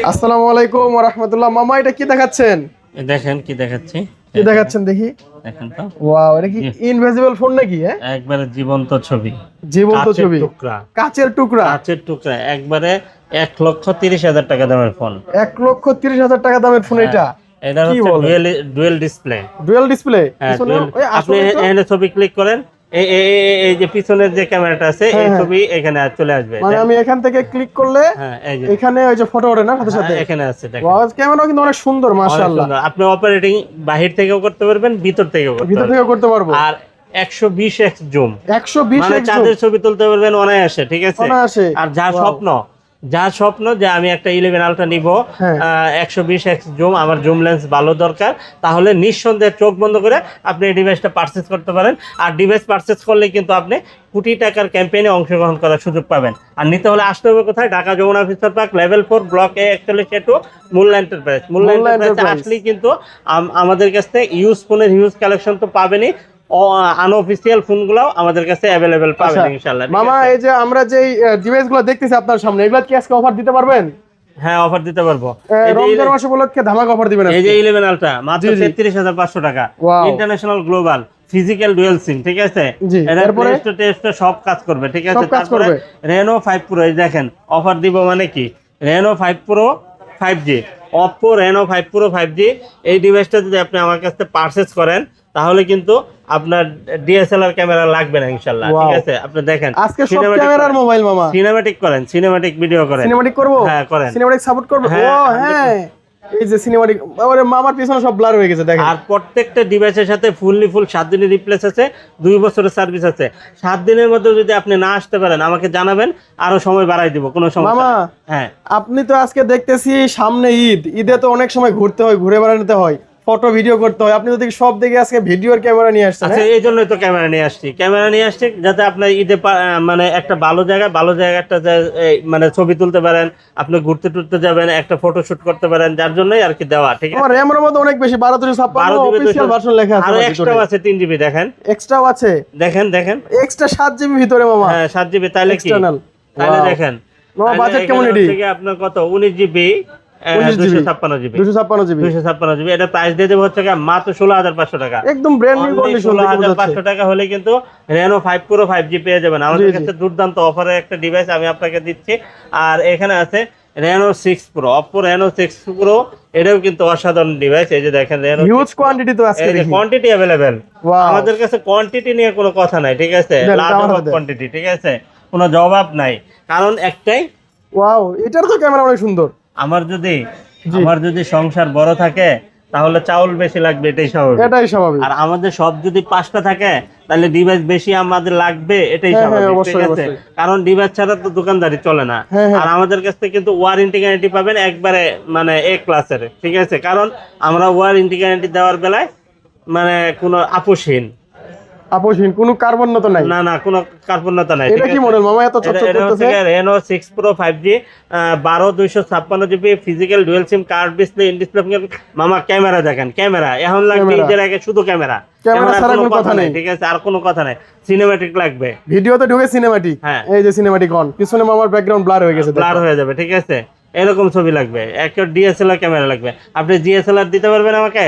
আসসালামু আলাইকুম ওয়া রাহমাতুল্লাহ। মামা এটা কি দেখাচ্ছেন? দেখেন কি দেখাচ্ছি, কি দেখাচ্ছেন দেখি? দেখেন তো। ওয়াও, এটা কি ইনভিজিবল ফোন নাকি? একবারে জীবন্ত ছবি, জীবন্ত কাচের ছবি, টুকরা, কাচের টুকরা। কাচের টুকরা, একবারে 1,30,000 টাকা দামের ফোন। 1,30,000 টাকা দামের ফোন এটা? এটা কি হচ্ছে বলেন? Dual display. Dual display? হ্যাঁ, আপনি আসলে তো এখানে ছবি ক্লিক করেন, এই যে পিছনের যে ক্যামেরাটা আছে, এই হ্যাঁ। ছবি এখানে চলে আসবে। মানে আমি এখান থেকে ক্লিক করলে হ্যাঁ, এই যে এখানে ওই যে ফটো ওঠে না সাথে সাথে? এখানে আছে, দেখেন। ওয়াও, ক্যামেরা কিন্তু অনেক সুন্দর অনেক মাশাআল্লাহ। সুন্দর। আপনি অপারেটিং বাহির থেকেও করতে পারবেন, ভিতর থেকেও করতে ভিতর পারবেন। থেকে করতে পারবো। আর 120x জুম, 120 মানে এক্স চাঁদের ছবি তুলতে পারবেন অনায়াসে, ঠিক আছে? অনায়াসে। আর যার স্বপ্ন যে আমি একটা 11 আলট্রা নিব, হ্যাঁ। 120x জুম, আমার জুম লেন্স ভালো দরকার, তাহলে নিঃসন্দেহে চোখ বন্ধ করে আপনি এই ডিভাইসটা পারচেজ করতে পারেন। আর ডিভাইস পারচেজ করলে কিন্তু আপনি কোটি টাকার ক্যাম্পেইনে অংশগ্রহণ করার সুযোগ পাবেন। আর নিতে হলে আসতে হবে কোথায়? Dhaka Jamuna future park, level 4, block A 41A2, মূল্য এন্টারপ্রাইজ। মূল্য এন্টারপ্রাইজে আসলেই কিন্তু আমাদের কাছ থেকে ইউজ ফোনের হিউজ কালেকশন তো পাবেনই, আনঅফিসিয়াল ফোনগুলো আমাদের কাছে অ্যাভেলেবেল পাবেন ইনশাআল্লাহ। মামা, এই যে আমরা যে ডিভাইসগুলো দেখতেছি আপনার সামনে, এগুলা কি আজকে অফার দিতে পারবেন? হ্যাঁ, অফার দিতে পারবো। রমজান মাস উপলক্ষে ধামাকা অফার দিবেন এই যে 11 আলট্রা মাত্র 33,500 টাকা, international global physical dual SIM, ঠিক আছে? এটা টেস্ট সব কাজ করবে, ঠিক আছে? তারপরে Reno 5 Pro, এই দেখেন অফার দিব মানে কি, Reno 5 Pro 5G, Oppo Reno 5 Pro 5G। এই ডিভাইসটা যদি আপনি আমার কাছ থেকে পারচেজ করেন তাহলে কিন্তু আপনার ডিএসএলআর ক্যামেরা লাগবে না ইনশাআল্লাহ, ঠিক আছে? আপনি দেখেন আজকে সব ক্যামেরার মোবাইল মামা। সিনেম্যাটিক করেন, সিনেম্যাটিক ভিডিও করেন। সিনেম্যাটিক করব? হ্যাঁ, করেন। সিনেম্যাটিক সাপোর্ট করবে? ও হ্যাঁ, এই যে সিনেম্যাটিক, ওরে মামার পিছনে সব ব্লার হয়ে গেছে দেখেন। আর প্রত্যেকটা ডিভাইসের সাথে ফুল 7 দিনের রিপ্লেস আছে, 2 বছরের সার্ভিস আছে। 7 দিনের মধ্যে যদি আপনি না আসতে পারেন আমাকে জানাবেন, আরো সময় বাড়াই দিব, কোনো সমস্যা মামা। নেই। হ্যাঁ, আপনি তো আজকে দেখতেছি সামনে ঈদে তো অনেক সময় ঘুরতে হয়, ঘুরে বেড়াতে হয়, ফটো ভিডিও করতে হয়। আপনি যদি সব দিকে আজকে ভিডিওর ক্যামেরা নিয়ে আসছেন। আচ্ছা, এই জন্যই তো ক্যামেরা নিয়ে আসছি যাতে আপনার ঈদে মানে একটা ভালো জায়গা একটা মানে ছবি তুলতে পারেন, আপনি ঘুরতে টুরতে যাবেন, একটা ফটো শুট করতে পারেন, যার জন্যই আর কি দেওয়া, ঠিক আছে? আমার র‍্যামের মধ্যে অনেক বেশি, 1256 অফিশিয়াল ভার্সন লেখা আছে। আর এক্সট্রা আছে 3 জিবি, দেখেন এক্সট্রাও আছে, দেখেন এক্সট্রা 7 জিবি ভিতরে মামা। হ্যাঁ, 7 জিবি, তাহলে কি? তাহলে দেখেন মামা, বাজেট কেমন এডি? আপনার কত? 19 জিবি, 256 জিবি, 256 জিবি। এটা প্রাইস দিয়ে দেবো হচ্ছে মাত্র 16,500 টাকা। একদম ব্র্যান্ড নিউ কন্ডিশন। 16,500 টাকা হলে কিন্তু Reno 5 Pro 5G পেয়ে যাবেন আমাদের কাছে। দুর্দান্ত অফারের একটা ডিভাইস আমি আপনাকে দিচ্ছি। আর এখানে আছে Reno 6 Pro, Oppo Reno 6 Pro, এটাও কিন্তু অসাধারণ ডিভাইস। এই যে দেখেন, Reno হিউজ কোয়ান্টিটি তো আজকে দেখি, কোয়ান্টিটি अवेलेबल। আমাদের কাছে কোয়ান্টিটি নিয়ে কোনো কথা নাই, ঠিক আছে? লাজবাব কোয়ান্টিটি, ঠিক আছে? কোনো জবাব নাই, কারণ একটাই। ওয়াও, এটার তো ক্যামেরা অনেক সুন্দর। আমার যদি সংসার বড় থাকে তাহলে চাউল বেশি লাগবে, এটাই স্বাভাবিক। আর আমাদের সব যদি 5টা থাকে তাহলে ডিভাইস বেশি আমাদের লাগবে, এটাই স্বাভাবিক, ঠিক আছে? কারণ ডিভাইস ছাড়া তো দোকানদারি চলে না। আর আমাদের কাছে কিন্তু ওয়ারেন্টি গ্যারান্টি পাবেন একবারে, মানে A ক্লাসের, ঠিক আছে? কারণ আমরা ওয়ারেন্টি গ্যারান্টি দেওয়ার বেলায় মানে কোনো আপোষহীন, কোনো কার্বন্যতা নাই। না, কোনো কার্বন্যতা নাই। এটা কি মডেল মামা এত চকচক করতেছে? Reno 6 Pro 5G, 12 256 GB physical dual SIM, curve display, in display fingerprint. মামা ক্যামেরা দেখেন, ক্যামেরা এখন লাগবে ঈদের আগে, শুধু ক্যামেরা ছাড়া কোনো কথা নাই, ঠিক আছে? আর কোনো কথা নাই, সিনেম্যাটিক লাগবে। ভিডিওতে ঢুকে সিনেম্যাটিক, হ্যাঁ এই যে সিনেম্যাটিক অন, পিছনে মামার ব্যাকগ্রাউন্ড ব্লার হয়ে গেছে, ব্লার হয়ে যাবে, ঠিক আছে? এরকম ছবি লাগবে, একটা ডিএসএলআর ক্যামেরা লাগবে। আপনি ডিএসএলআর দিতে পারবেন আমাকে?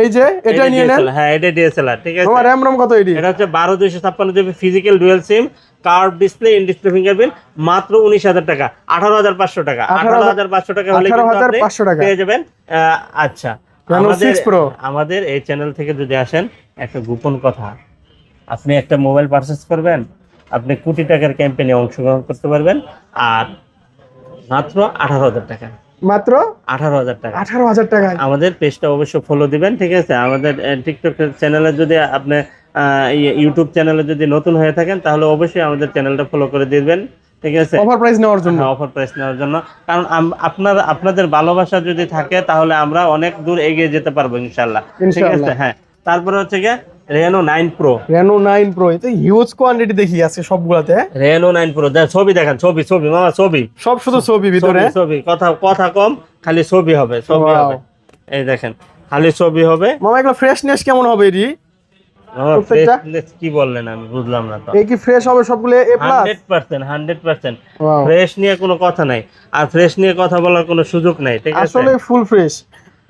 এই যে এটা নিয়ে নেন। হ্যাঁ, এটা ডিএসএলআর, ঠিক আছে? আমার RAM কত এডি? এটা হচ্ছে 12 256 GB physical dual SIM, curve display, in display fingerprint, মাত্র 19,000 টাকা, 18,500 টাকা। 18,500 টাকা হলে কিন্তু আপনি পেয়ে যাবেন। আচ্ছা, আমাদের এই চ্যানেল থেকে যদি আসেন, একটা গোপন কথা, আপনি একটা মোবাইল পারচেজ করবেন, আপনি কোটি টাকার ক্যাম্পেইনে অংশগ্রহণ করতে পারবেন। আর মাত্র 18,000 টাকা, মাত্র 18,000 টাকা। 18,000 টাকা। আমাদের পেজটা অবশ্যই ফলো দিবেন, ঠিক আছে? আমাদের টিকটক চ্যানেলে যদি আপনি ইউটিউব চ্যানেলে যদি নতুন হয়ে থাকেন তাহলে অবশ্যই আমাদের চ্যানেলটা ফলো করে দিবেন, ঠিক আছে? অফার প্রাইস নেওয়ার জন্য, অফার প্রাইস নেওয়ার জন্য। কারণ আপনাদের ভালোবাসা যদি থাকে তাহলে আমরা অনেক দূর এগিয়ে যেতে পারবো ইনশাআল্লাহ, ঠিক আছে? হ্যাঁ, তারপরে হচ্ছে গিয়ে Reno 9 Pro। Reno 9 Pro এতে হিউজ কোয়ান্টিটি দেখি আছে সবগুলাতে। Reno 9 Pro, ছবি দেখেন, ছবি মামা, ছবি সব শুধু ছবি ভিতরে, ছবি, কথা কম, খালি ছবি হবে। এই দেখেন, খালি ছবি হবে। মামা এগুলো ফ্রেশনেস কেমন হবে এডি? প্রত্যেকটা কি বললেন আমি বুঝলাম না তো। এই কি ফ্রেশ হবে সবগুলো এ প্লাস? 100% ওয়াও, ফ্রেশ নিয়ে কোনো কথা নাই, আর ফ্রেশ নিয়ে কথা বলার কোনো সুযোগ নাই, ঠিক আছে। আসলে ফুল ফ্রেশ।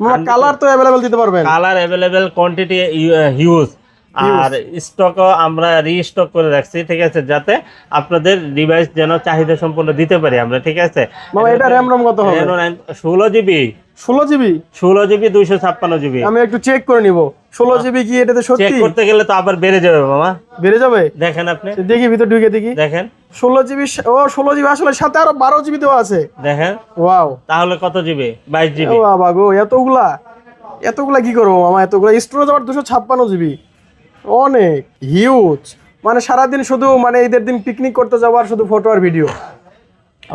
মামা কালার তো अवेलेबल দিতে পারবেন? কালার অ্যাভেলেবেল, কোয়ান্টিটি হিউজ, আর স্টকও আমরা রিস্টক করে রাখছি, ঠিক আছে, যাতে আপনাদের ডিভাইস যেন চাহিদা সম্পূর্ণ দিতে পারি আমরা, ঠিক আছে। মামা এটা র‍্যাম রম কত হবে? 16 জিবি 16 জিবি 16 জিবি 256 জিবি। আমি একটু চেক করে নিব 16 জিবি কি এটাতে চেক সত্যি করতে গেলে তো আবার বেড়ে যাবে মামা। বেড়ে যাবে? দেখেন আপনি, দেখি ভিতর ঢুকে দেখি। দেখেন 16 জিবি, ও 16 জিবি আসলে সাথে আরো 12 জিবি দেওয়া আছে। দেখেন, ওয়াও, তাহলে কত জিবি? 22 জিবি। ও বাবা গো, এতগুলা কি করবো মামা? এতগুলা স্টোরেজ আবার 256 জিবি, অনেক হিউজ। মানে সারাদিন শুধু মানে ঈদের দিন পিকনিক করতে যাবো আর শুধু ফটো আর ভিডিও।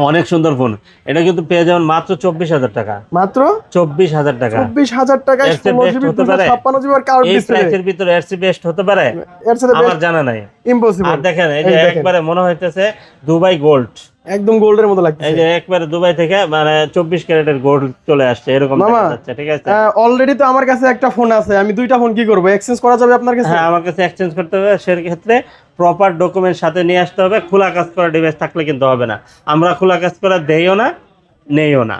অনেক সুন্দর ফোন। এটা কিন্তু পেয়ে যাবেন মাত্র 24,000 টাকা। মাত্র 24,000 টাকা। 24,000 টাকায় 16 জিবি 256 জিবি আর কার্ড এই ডিসপ্লে। প্রাইসের ভিতরে এরসি বেস্ট হতে পারে এর সাথে আমার জানা নাই, ইম্পসিবল। আর দেখেন এই যে একবারে মনে হইতেছে দুবাই গোল্ড, একদম গোল্ডের মতো লাগছে। এই যে একবারে দুবাই থেকে মানে 24 ক্যারেটের গোল্ড চলে আসছে এরকম মামা, দেখা যাচ্ছে, ঠিক আছে। অলরেডি তো আমার কাছে একটা ফোন আছে, আমি দুইটা ফোন কি করব? এক্সচেঞ্জ করা যাবে আপনার কাছে? হ্যাঁ, আমার কাছে এক্সচেঞ্জ করতে হবে, সেক্ষেত্রে প্রপার ডকুমেন্ট সাথে নিয়ে আসতে হবে। খোলা কাজ করা ডিভাইস থাকলে কিন্তু হবে না, আমরা খোলা কাজ করা দেইও না, নেইও না,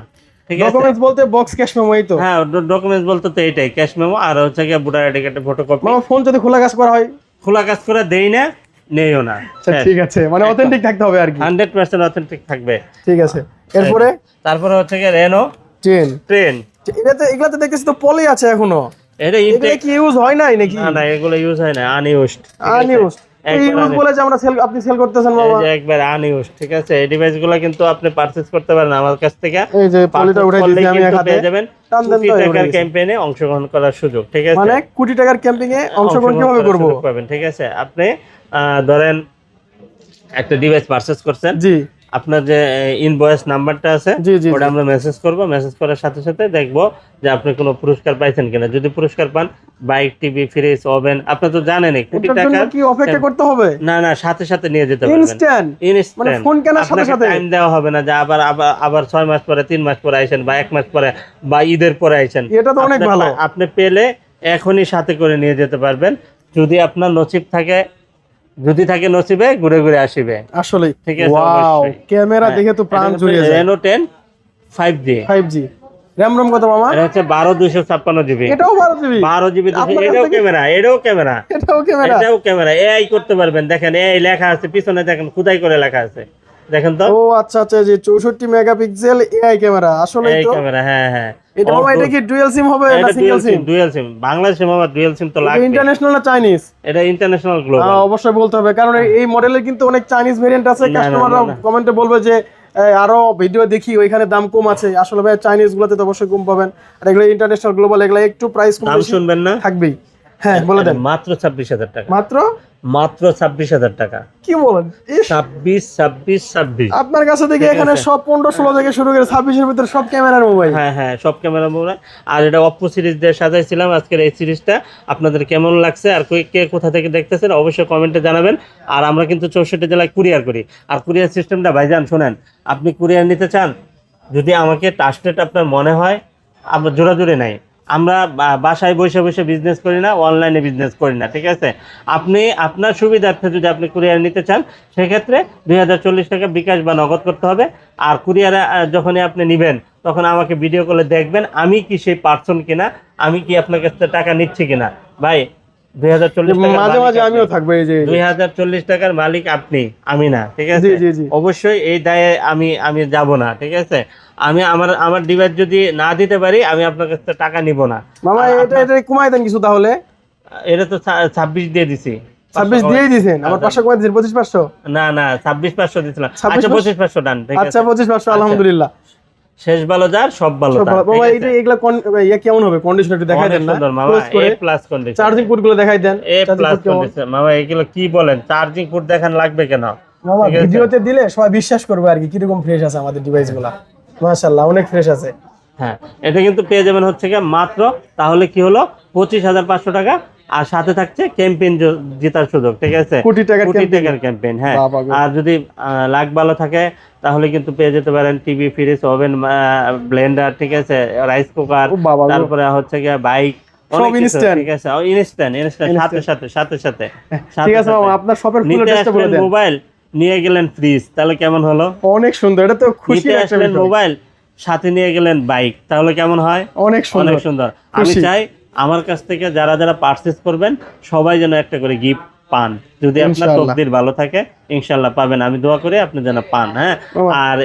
ঠিক আছে। ডকুমেন্টস বলতে বক্স ক্যাশ মেমো এই তো? হ্যাঁ, ডকুমেন্টস বলতে তো এইটাই, ক্যাশ মেমো আর হচ্ছে গিয়ে ভোটার আইডি কার্ডের ফটোকপি। মামা ফোন যদি খোলা কাজ করা হয়? খোলা কাজ করে দেই না, নেইও না। আচ্ছা ঠিক আছে, মানে অথেন্টিক থাকতে হবে আর কি। 100% অথেন্টিক থাকবে, ঠিক আছে। এরপরে তারপরে হচ্ছে গিয়ে রেনো 10 ট্রেন। এগুলাতে দেখতেছি তো পলি আছে এখনো। এটা এগুলা কি ইউজ হয় নাই নাকি? না না, এগুলো ইউজ হয় না, আনইউজড। আনইউজ ইউজ বলে যে আমরা আপনি সেল করতেছেন বাবা? একবার আনইউজড, ঠিক আছে। এই ডিভাইসগুলো কিন্তু আপনি পারচেজ করতে পারেন আমার কাছ থেকে। এই যে পলিটা উঠাই দিয়েছি আমি এক হাতে, পেয়ে যাবেন টান দেন তো টাকার ক্যাম্পেইনে অংশগ্রহণ করার সুযোগ, ঠিক আছে। মানে কোটি টাকার ক্যাম্পিং এ অংশগ্রহণ কিভাবে করব? পাবেন, ঠিক আছে। আপনি ধরেন একটা ডিভাইস পারচেজ করছেন, জি, আপনার যে ইনভয়েস নাম্বারটা আছে জি জি ওটা আমরা মেসেজ করব, মেসেজ করার সাথে সাথে দেখব যে আপনি কোনো পুরস্কার পাইছেন কিনা। যদি পুরস্কার পান, বাইক, টিভি, ফ্রিজ, ওভেন, আপনি তো জানেনই কোটি এটার টাকা। জন্য কি অপেক্ষা করতে হবে? না না, সাথে সাথে নিয়ে যেতে পারবেন, ইনস্ট্যান্ট। মানে ফোন কেনার সাথে সাথে টাইম দেওয়া হবে না যে আবার আবার আবার 6 মাস পরে, 3 মাস পরে আইছেন, বা 1 মাস পরে, বা ঈদের পরে আইছেন। এটা তো অনেক ভালো। আপনি পেলে এখনই সাথে করে নিয়ে যেতে পারবেন, যদি আপনার নসিব থাকে। যদি থাকে নসিবে, ঘুরে ঘুরে আসিবে। আসলে ঠিক আছে, ওয়াও, অবশ্যই। ক্যামেরা দেখে তো প্রাণ জুড়িয়ে যায়। Reno 10 5G 5G RAM ROM কত মামা? এটা হচ্ছে 12 জিবি। এটাও 12 জিবি? 12 জিবি, আপনার এটাও কাছে ক্যামেরা, এটাও ক্যামেরা, এটাও ক্যামেরা? এটাও ক্যামেরা। এআই করতে পারবেন, দেখেন এআই লেখা আছে পিছনে, দেখেন খোদাই করে লেখা আছে, দেখেন তো। ও আচ্ছা আচ্ছা, যে 64 মেগাপিক্সেল এআই ক্যামেরা, আসলে এই তো ক্যামেরা, হ্যাঁ হ্যাঁ। এটা মামা, এটা কি ডুয়াল সিম হবে না সিঙ্গেল সিম? Dual SIM. বাংলাদেশে মামা ডুয়াল সিম তো লাগবে। ইন্টারন্যাশনাল না চাইনিজ? এটা ইন্টারন্যাশনাল গ্লোবাল। অবশ্যই বলতে হবে, কারণ এই মডেলের কিন্তু অনেক চাইনিজ ভেরিয়েন্ট আছে। না, না, কাস্টমাররা না। কমেন্টে বলবে যে আরো ভিডিও দেখি ওইখানে দাম কম আছে। আসলে ভাই চাইনিজ গুলোতে তো অবশ্যই কম পাবেন, আর এগুলো ইন্টারন্যাশনাল গ্লোবাল, এগুলো একটু প্রাইস কম দাম বেশি শুনবেন না? থাকবেই। হ্যাঁ বলে দেন। মাত্র 26,000 টাকা। মাত্র মাত্র 26,000 টাকা। কি বলেন? 26 আপনার কাছে দেখি এখানে সব 15-16 থেকে শুরু করে 26 এর ভিতরে সব ক্যামেরার মোবাইল। হ্যাঁ হ্যাঁ, সব ক্যামেরা মোবাইল। আর এটা অপ্পো সিরিজ দিয়ে সাজাইছিলাম আজকের এই সিরিজটা। আপনাদের কেমন লাগছে আর কে কোথা থেকে দেখতেছেন অবশ্যই কমেন্টে জানাবেন। আর আমরা কিন্তু 64 জেলায় কুরিয়ার করি। আর কুরিয়ার সিস্টেমটা ভাইজান শোনেন, আপনি কুরিয়ার নিতে চান, যদি আমাকে ট্রাস্টেড আপনার মনে হয়, আমরা জোরাজুরি নাই। আমরা বাসায় বসে বসে বিজনেস করি না, অনলাইনে বিজনেস করি না, ঠিক আছে। আপনি আপনার সুবিধার্থে যদি আপনি কুরিয়ার নিতে চান, সেক্ষেত্রে 2040 টাকা বিকাশ বা নগদ করতে হবে। আর কুরিয়ারে যখনই আপনি নেবেন, তখন আমাকে ভিডিও কলে দেখবেন আমি কি সেই পার্সন কিনা, আমি কি আপনার কাছ থেকে টাকা নিচ্ছি কিনা। ভাই 2040 টাকা মাঝে মাঝে আমিও থাকবো, এই যে 2040 টাকার মালিক আপনি, আমি না, ঠিক আছে। জি জি জি, অবশ্যই এই দায়ে আমি যাব না, ঠিক আছে। আমি আমার ডিভাইস যদি না দিতে পারি, আমি আপনার কাছ থেকে টাকা নিব না। মামা এটা কমাই দেন কিছু তাহলে। এটা তো 26 দিয়ে দিছি। 26 দিয়েই দিয়েছেন, আমার 500 কমাই দিয়েছেন, 2500? না না, 26,500 দিছিলাম। 26,500 আচ্ছা 25,500 ডান, ঠিক আছে। আচ্ছা 25,500, আলহামদুলিল্লাহ। শেষ ভালো যার সব ভালো তার, বাবা ঠিক আছে? এইটা এগুলা ইয়া কেমন হবে? কন্ডিশন একটু দেখাই অনেক দেন না, সুন্দর মামা, ক্লোজ করে। A+ condition. চার্জিং পোর্ট গুলো দেখাই দেন। A+ কন্ডিশন মামা, এগুলো কি বলেন? চার্জিং পোর্ট দেখান লাগবে কেন? মামা ঠিক আছে? ভিডিওতে দিলে সবাই বিশ্বাস করবে আর কি, কিরকম ফ্রেশ আছে আমাদের ডিভাইস গুলা। মাশাআল্লাহ, অনেক ফ্রেশ আছে। হ্যাঁ, এটা কিন্তু পেয়ে যাবেন হচ্ছে কি মাত্র, তাহলে কি হলো, 25,500 টাকা। আর সাথে থাকছে ক্যাম্পেইন জেতার সুযোগ, ঠিক আছে। কোটি টাকার ক্যাম্পেইন, হ্যাঁ। বাবা গো। আর যদি লাখ ভালো থাকে, তাহলে কিন্তু পেয়ে যেতে পারেন টিভি, ফ্রিজ, ওভেন, ব্লেন্ডার, ঠিক আছে, রাইস কুকার, ও বাবা গো। তারপরে হচ্ছে গিয়ে বাইক, অনেক সব কিছু, ইনস্ট্যান্ট। ঠিক আছে, ইনস্ট্যান্ট সাথে ঠিক আছে মামা, আপনার শপের ফুল নিতে অ্যাড্রেসটা বলে আসলেন দেন। মোবাইল, নিয়ে গেলেন ফ্রিজ, তাহলে কেমন হলো? অনেক সুন্দর, এটা তো খুশি নিতে একটা আসলেন বিষয়। মোবাইল, সাথে নিয়ে গেলেন বাইক, তাহলে কেমন হয়? অনেক সুন্দর। অনেক সুন্দর। আমি খুশি। চাই আমার কাছ থেকে যারা যারা পারচেজ করবেন সবাই যেন একটা করে গিফট পান। যদি আপনার ইনশাআল্লাহ। তকদির ভালো থাকে ইনশাল্লাহ পাবেন, আমি দোয়া করি আপনি যেন পান। হ্যাঁ, মামা। আর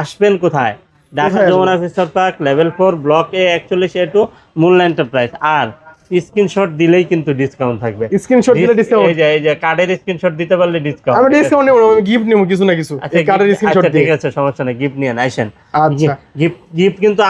আসবেন কোথায়? ঢাকা কোথায় আসবো? Jamuna future park, level 4, block A 41A2, মূল্য এন্টারপ্রাইজ। আর স্ক্রিনশট দিলেই কিন্তু ডিসকাউন্ট থাকবে। স্ক্রিনশট দিলে ডিসকাউন্ট? এই যে কার্ডের স্ক্রিনশট দিতে পারলে ডিসকাউন্ট। আমি ডিসকাউন্ট নেব না, আমি গিফট নেব কিছু না কিছু, এই কার্ডের স্ক্রিনশট আচ্ছা দিয়ে। ঠিক আছে, সমস্যা নেই, গিফট নিয়ে আসেন। আচ্ছা গিফট কিন্তু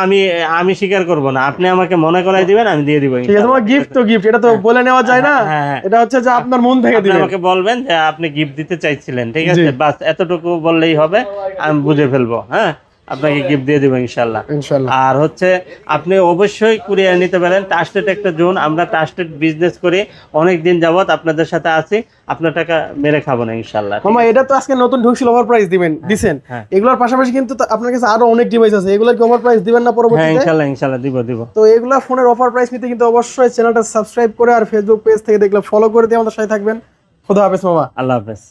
আমি স্বীকার করব না, আপনি আমাকে মনে করাই দিবেন, আমি দিয়ে দিব ঠিক আছে, ইনশাআল্লাহ। তোমার গিফট তো গিফট, এটা তো বলে নেওয়া যায় না। হ্যাঁ। এটা হচ্ছে যে আপনার মন থেকে আপনি দিবেন। আমাকে বলবেন যে আপনি গিফট দিতে চাইছিলেন, ঠিক জি। আছে, বাস এতটুকু বললেই হবে, আমি বুঝে ফেলবো। হ্যাঁ, আপনাকে গিফট দিয়ে দিব ইনশাল্লাহ। ইনশাআল্লাহ। আর হচ্ছে আপনি অবশ্যই কুরিয়ার নিতে পারেন, ট্রাস্টেড একটা জোন, আমরা ট্রাস্টেড বিজনেস করি অনেক দিন যাবত, আপনাদের সাথে আছি, আপনার টাকা মেরে খাবো না ইনশাল্লাহ। মামা এটা তো আজকে নতুন ঢুকছিল, ওভার প্রাইস দিছেন। হ্যাঁ। এগুলোর পাশাপাশি কিন্তু তো আপনার কাছে আরো অনেক ডিভাইস আছে, এগুলোর কি ওভার প্রাইস দিবেন না হ্যাঁ পরবর্তীতে? ইনশাল্লাহ দিব। তো এগুলা ফোনের অফার প্রাইস নিতে কিন্তু অবশ্যই চ্যানেলটা সাবস্ক্রাইব করে আর ফেসবুক পেজ থেকে দেখলে ফলো করে দিয়ে আমাদের সাথে থাকবেন। খোদা হাফেজ মামা। আল্লাহ হাফেজ।